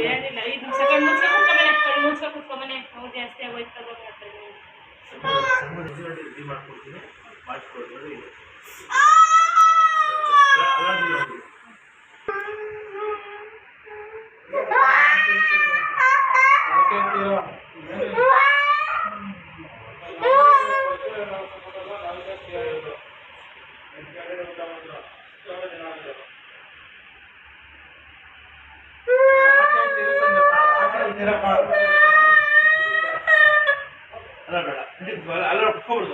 ಏನಿಲ್ಲ 5 ಸೆಕೆಂಡ್ ಮುಂಚೆ ಕುತ್ಕೊಂಬನೆ ಅವ್ರು ಜಾಸ್ತಿ ಆಗೋಯ್ತು ರೆಡಿ ಮಾಡ್ಕೊಡ್ತೀನಿ ಮಾಡಿಸ್ಕೊಡ್ತೀನಿ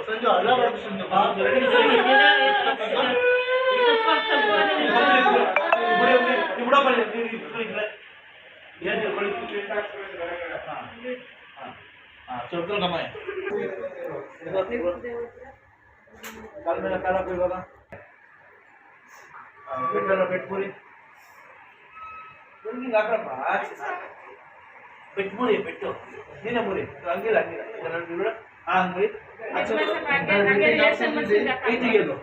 ಸಂಜು ಅಲ್ಲ ಕಾಲ ಮೇಲೆ ಕಾಲ ಇವಾಗ ಬೆಟ್ಪುರಿ ಹಾಕಪ್ಪ ಬೆಟ್ಮುರಿ ಬೆಟ್ಟು ನೀನೇ ಮುರಿ ಹಂಗಿಲ್ಲ ಹಂಗಿಲ್ಲ ಮುರಿ ಐತಿಗೆದು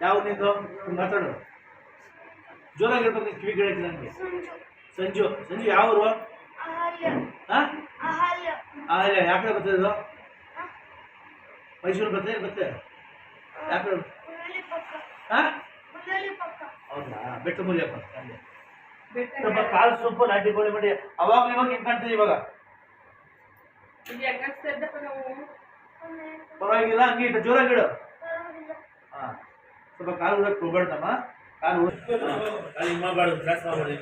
ಯಾವ ನಿಂದು ಮಾತಾಡು ಜೋರಾಗಿರ್ಬೇಕು ಕಿವಿ ಗಿಡಕ್ಕೆ ನನಗೆ ಸಂಜು ಸಂಜು ಯಾವರು ಯಾಕಡೆ ಬರ್ತದೆ ಮೈಸೂರು ಬರ್ತದೆ ಯಾಕಡೆ ಹೌದಾ ಬೆಟ್ಟ ಮುರಿಯಪ್ಪ ಸ್ವಲ್ಪ ಕಾಲು ಸ್ವಲ್ಪ ನಾಟಿ ಗೋಳಿ ಮಾಡಿ ಅವಾಗ ಇವಾಗ ಹೆಂಗ್ ಕಾಣ್ತದೆ ಇವಾಗ ಪರವಾಗಿಲ್ಲ ಹಂಗೆ ಇಟ್ಟು ಜೋರಾಗಿಡು ಹಾ ಸ್ವಲ್ಪ ಕಾಲು ಉಡಕ್ ಹೋಗ್ಬೇಡಮ್ಮ ಕಾಲು ಹಿಂಗ್ ಮಾಡಬಾರ್ದು ಕ್ರಾಸ್ ಮಾಡಬಾರ್ದು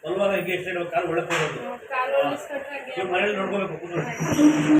ಬರುವಾಗ ಹಿಂಗೆ ಕಾಲು ಒಳಗೆ ಹೋಗೋದು ಮನೇಲಿ ನೋಡ್ಕೋಬೇಕು